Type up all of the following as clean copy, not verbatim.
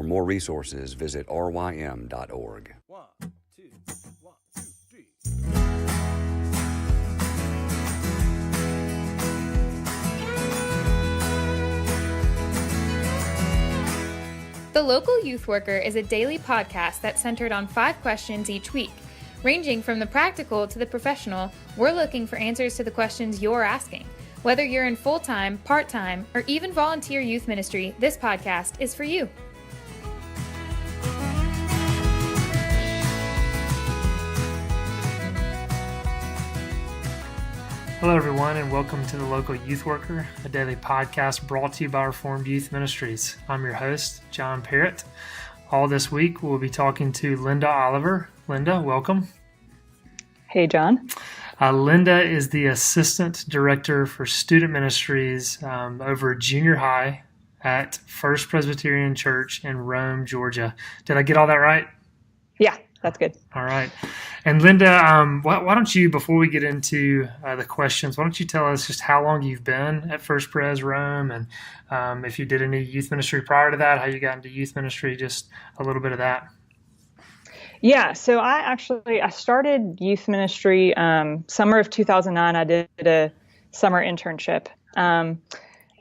For more resources, visit rym.org. 1, 2, 1, 2, 3. The Local Youth Worker is a daily podcast that's centered on 5 questions each week. Ranging from the practical to the professional, we're looking for answers to the questions you're asking. Whether you're in full-time, part-time, or even volunteer youth ministry, this podcast is for you. Hello, everyone, and welcome to The Local Youth Worker, a daily podcast brought to you by Reformed Youth Ministries. I'm your host, John Parrott. All this week, we'll be talking to Linda Oliver. Linda, welcome. Hey, John. Linda is the Assistant Director for Student Ministries over junior high at First Presbyterian Church in Rome, Georgia. Did I get all that right? Yeah, that's good. All right. And Linda, why don't you, before we get into the questions, why don't you tell us just how long you've been at First Pres Rome, and if you did any youth ministry prior to that, how you got into youth ministry, just a little bit of that. Yeah, so I started youth ministry summer of 2009. I did a summer internship.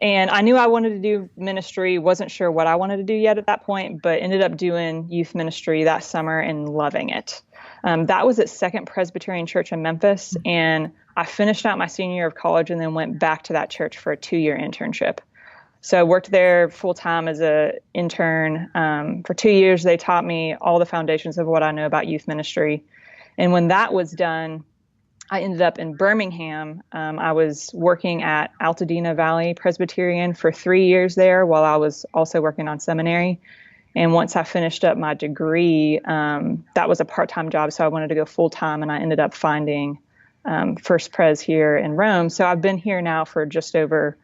And I knew I wanted to do ministry, wasn't sure what I wanted to do yet at that point, but ended up doing youth ministry that summer and loving it. That was at Second Presbyterian Church in Memphis, and I finished out my senior year of college and then went back to that church for a 2-year internship. So I worked there full-time as an intern. For 2 years, they taught me all the foundations of what I know about youth ministry. And when that was done, I ended up in Birmingham. I was working at Altadena Valley Presbyterian for 3 years there while I was also working on seminary. And once I finished up my degree, that was a part-time job, so I wanted to go full-time, and I ended up finding First Pres here in Rome. So I've been here now for just over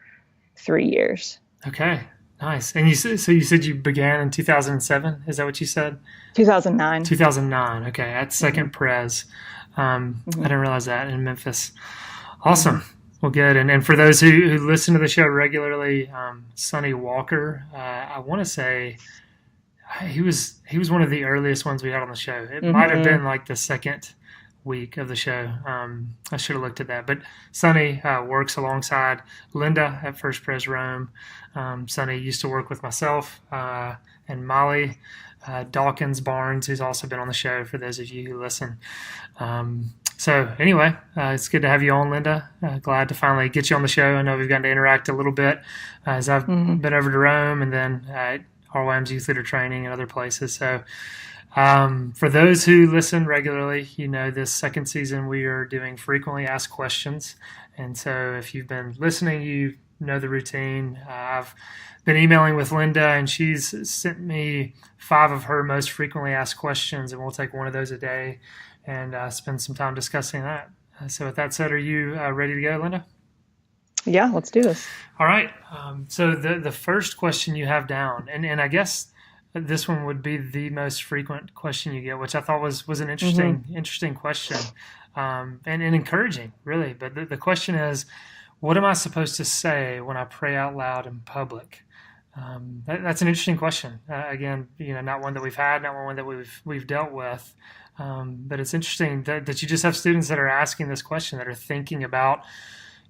3 years. Okay, nice. And you said you began in 2007? Is that what you said? 2009. 2009. Okay, at Second Pres. I didn't realize that, in Memphis. Awesome. Well, good. And for those who listen to the show regularly, Sonny Walker, I want to say he was one of the earliest ones we had on the show. It might have been like the second week of the show. I should have looked at that. But Sonny works alongside Linda at First Pres Rome. Sonny used to work with myself and Molly Dawkins Barnes, who's also been on the show, for those of you who listen. So anyway, it's good to have you on, Linda. Glad to finally get you on the show. I know we've gotten to interact a little bit as I've been over to Rome and then at RYM's Youth Leader Training and other places. So for those who listen regularly, you know this second season we are doing frequently asked questions. And so if you've been listening, you know the routine. I've been emailing with Linda, and she's sent me 5 of her most frequently asked questions, and we'll take one of those a day and spend some time discussing that. So with that said, are you ready to go, Linda? Yeah, let's do this. All right. So the first question you have down, and I guess this one would be the most frequent question you get, which I thought was an interesting question and encouraging, really. But the question is, what am I supposed to say when I pray out loud in public? That's an interesting question. Again, not one that we've had, not one that we've dealt with. But it's interesting that you just have students that are asking this question, that are thinking about,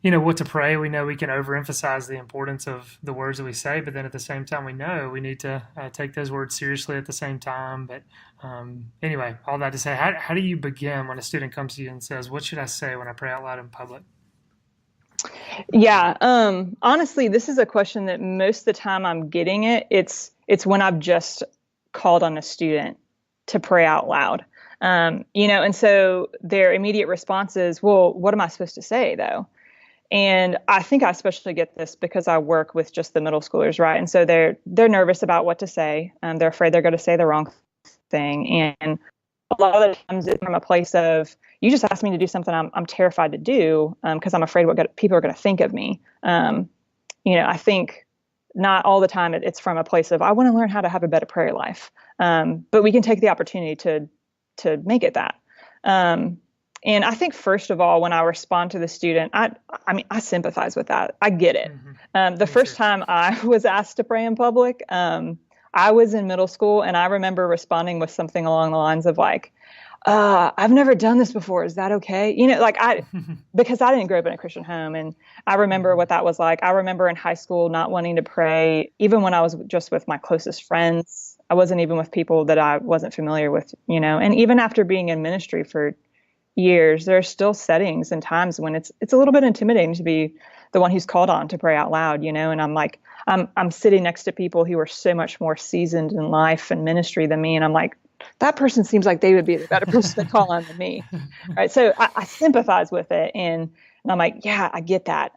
what to pray. We know we can overemphasize the importance of the words that we say, but then at the same time, we know we need to take those words seriously at the same time. But anyway, all that to say, how do you begin when a student comes to you and says, what should I say when I pray out loud in public? Yeah. Honestly, this is a question that most of the time I'm getting it's when I've just called on a student to pray out loud. And so their immediate response is, well, what am I supposed to say though? And I think I especially get this because I work with just the middle schoolers, right? And so they're nervous about what to say. They're afraid they're going to say the wrong thing. And a lot of the times it's from a place of, you just asked me to do something I'm terrified to do because I'm afraid what people are going to think of me. I think not all the time it's from a place of, I want to learn how to have a better prayer life. But we can take the opportunity to make it that. And I think, first of all, when I respond to the student, I sympathize with that. I get it. The first time I was asked to pray in public, I was in middle school and I remember responding with something along the lines of like, I've never done this before. Is that okay? Like because I didn't grow up in a Christian home, and I remember what that was like. I remember in high school not wanting to pray, even when I was just with my closest friends. I wasn't even with people that I wasn't familiar with, and even after being in ministry for years, there are still settings and times when it's a little bit intimidating to be the one who's called on to pray out loud, and I'm like, I'm sitting next to people who are so much more seasoned in life and ministry than me. And I'm like, that person seems like they would be the better person to call on than me. Right. So I sympathize with it. And I'm like, yeah, I get that.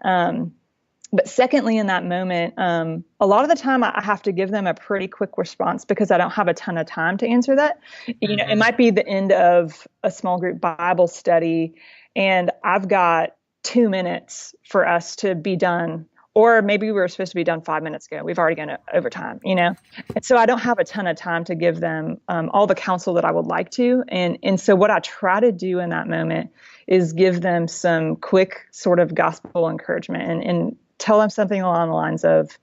But secondly, in that moment, a lot of the time I have to give them a pretty quick response because I don't have a ton of time to answer that. It might be the end of a small group Bible study and I've got 2 minutes for us to be done. Or maybe we were supposed to be done 5 minutes ago. We've already gone overtime, And so I don't have a ton of time to give them all the counsel that I would like to. And so what I try to do in that moment is give them some quick sort of gospel encouragement and tell them something along the lines of,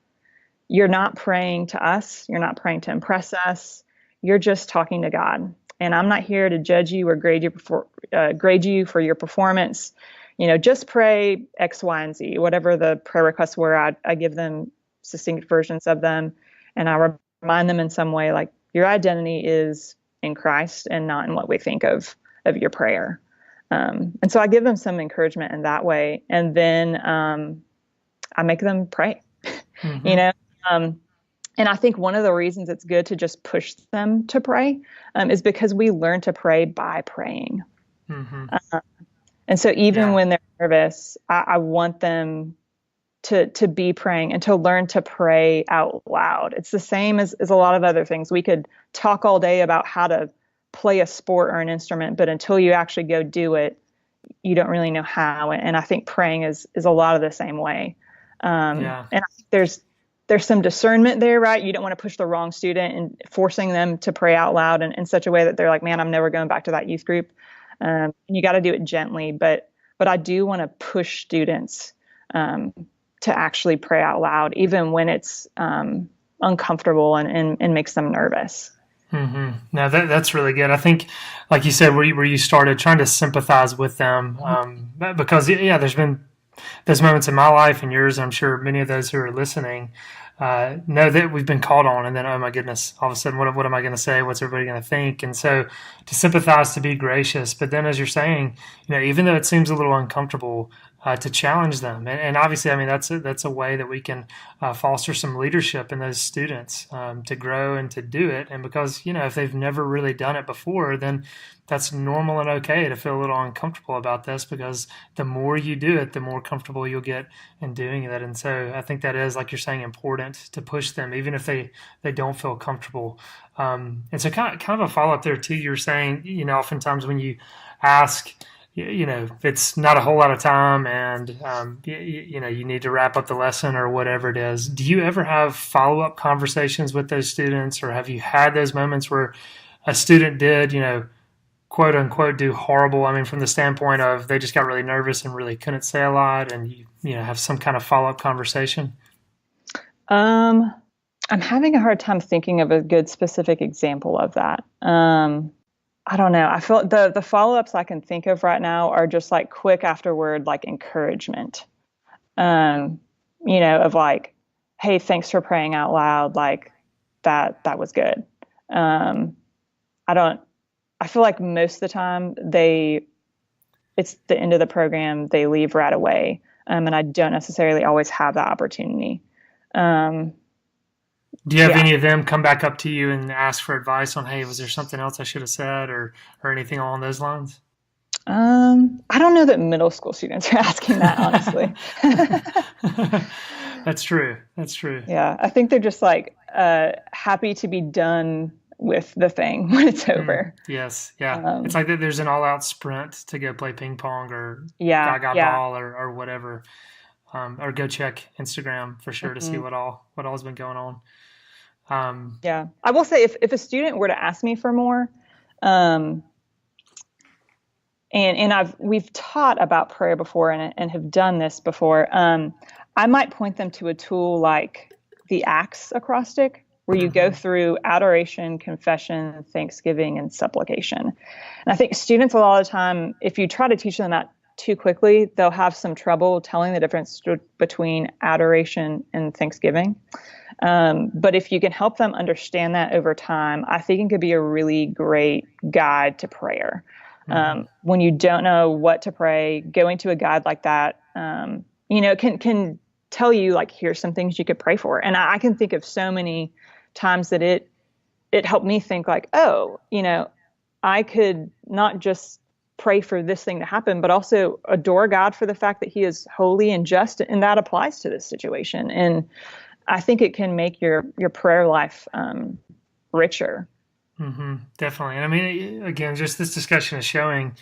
you're not praying to us. You're not praying to impress us. You're just talking to God. And I'm not here to judge you or grade you for your performance. Just pray X, Y, and Z, whatever the prayer requests were. I give them succinct versions of them. And I remind them in some way, like, your identity is in Christ and not in what we think of your prayer. And so I give them some encouragement in that way. And then I make them pray, and I think one of the reasons it's good to just push them to pray is because we learn to pray by praying. And so even when they're nervous, I want them to be praying and to learn to pray out loud. It's the same as a lot of other things. We could talk all day about how to play a sport or an instrument, but until you actually go do it, you don't really know how. And I think praying is a lot of the same way. And I think there's some discernment there, right? You don't want to push the wrong student and forcing them to pray out loud in such a way that they're like, man, I'm never going back to that youth group. You got to do it gently, but I do want to push students to actually pray out loud, even when it's uncomfortable and makes them nervous. No, that's really good. I think, like you said, where you started trying to sympathize with them, because there's been those moments in my life and yours. I'm sure many of those who are listening know that we've been called on, and then, oh my goodness, all of a sudden, what am I going to say? What's everybody going to think? And so to sympathize, to be gracious, but then as you're saying, even though it seems a little uncomfortable, to challenge them. And obviously, I mean, that's a way that we can foster some leadership in those students to grow and to do it. And because, if they've never really done it before, then that's normal and okay to feel a little uncomfortable about this, because the more you do it, the more comfortable you'll get in doing it. And so I think that is, like you're saying, important to push them, even if they don't feel comfortable. And so kind of a follow-up there too, you're saying, oftentimes when you ask, it's not a whole lot of time and, you need to wrap up the lesson or whatever it is. Do you ever have follow-up conversations with those students, or have you had those moments where a student did, quote unquote, do horrible? I mean, from the standpoint of they just got really nervous and really couldn't say a lot, and you have some kind of follow-up conversation? I'm having a hard time thinking of a good specific example of that. I don't know. I feel the follow-ups I can think of right now are just like quick afterward, like encouragement, of like, hey, thanks for praying out loud. Like that was good. I feel like most of the time it's the end of the program, they leave right away. And I don't necessarily always have that opportunity. Do you have any of them come back up to you and ask for advice on, hey, was there something else I should have said or anything along those lines? I don't know that middle school students are asking that, honestly. That's true. Yeah, I think they're just like happy to be done with the thing when it's over. Yes, yeah. It's like there's an all-out sprint to go play ping pong or gaga ball or whatever. Or go check Instagram for sure to see what all's been going on. I will say if a student were to ask me for more, and we've taught about prayer before and have done this before, I might point them to a tool like the ACTS acrostic, where you go through adoration, confession, thanksgiving, and supplication. And I think students a lot of the time, if you try to teach them that too quickly, they'll have some trouble telling the difference between adoration and thanksgiving. But if you can help them understand that over time, I think it could be a really great guide to prayer. When you don't know what to pray, going to a guide like that, can tell you, like, here's some things you could pray for. And I can think of so many times that it helped me think like, oh, I could not just pray for this thing to happen, but also adore God for the fact that he is holy and just. And that applies to this situation. And I think it can make your prayer life richer. Definitely. And I mean, again, just this discussion is showing,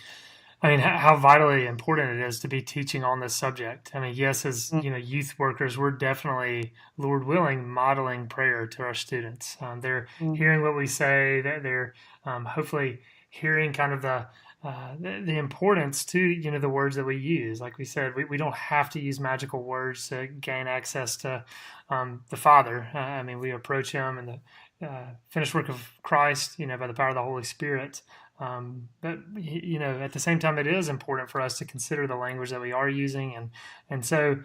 how vitally important it is to be teaching on this subject. I mean, yes, as youth workers, we're definitely, Lord willing, modeling prayer to our students. They're hearing what we say. That they're hopefully hearing kind of the importance to the words that we use. Like we said, we don't have to use magical words to gain access to the Father. We approach Him in the finished work of Christ, by the power of the Holy Spirit. But at the same time, it is important for us to consider the language that we are using, and so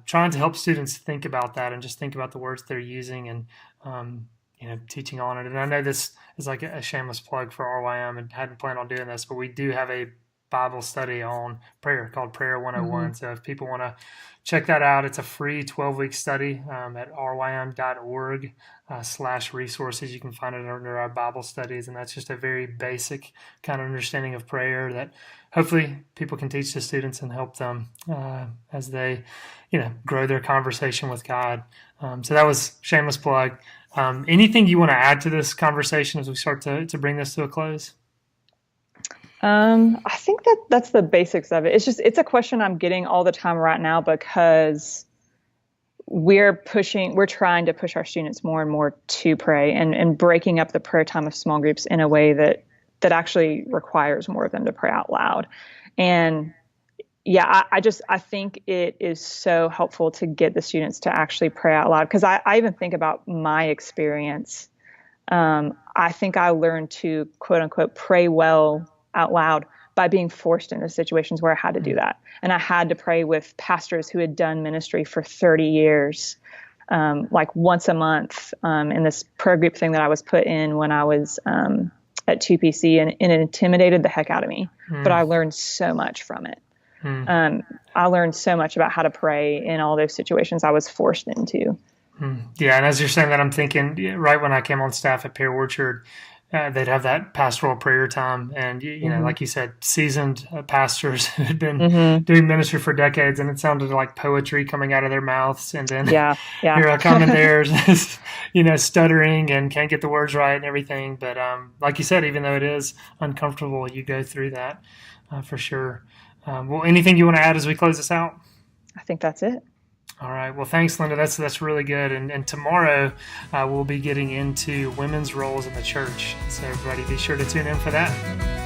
trying to help students think about that and just think about the words they're using, and teaching on it. And I know this is like a shameless plug for RYM, and hadn't planned on doing this, but we do have a Bible study on prayer called Prayer 101. So if people want to check that out, it's a free 12-week study at rym.org/resources. You can find it under our Bible studies, and that's just a very basic kind of understanding of prayer that hopefully people can teach to students and help them as they, grow their conversation with God. So that was shameless plug. Anything you want to add to this conversation as we start to bring this to a close? I think that's the basics of it. It's a question I'm getting all the time right now because we're trying to push our students more and more to pray and breaking up the prayer time of small groups in a way that actually requires more of them to pray out loud. And yeah, I think it is so helpful to get the students to actually pray out loud. Because I even think about my experience. I think I learned to, quote unquote, pray well out loud by being forced into situations where I had to do that. And I had to pray with pastors who had done ministry for 30 years, like once a month, in this prayer group thing that I was put in when I was at 2PC, and it intimidated the heck out of me. But I learned so much from it. I learned so much about how to pray in all those situations I was forced into. Yeah, and as you're saying that, I'm thinking, right when I came on staff at Pear Orchard, they'd have that pastoral prayer time, and like you said, seasoned pastors who had been doing ministry for decades, and it sounded like poetry coming out of their mouths. And then here I come in there, stuttering and can't get the words right and everything. But like you said, even though it is uncomfortable, you go through that for sure. Well, anything you want to add as we close this out? I think that's it. All right. Well, thanks, Linda. That's really good. And tomorrow we'll be getting into women's roles in the church. So everybody be sure to tune in for that.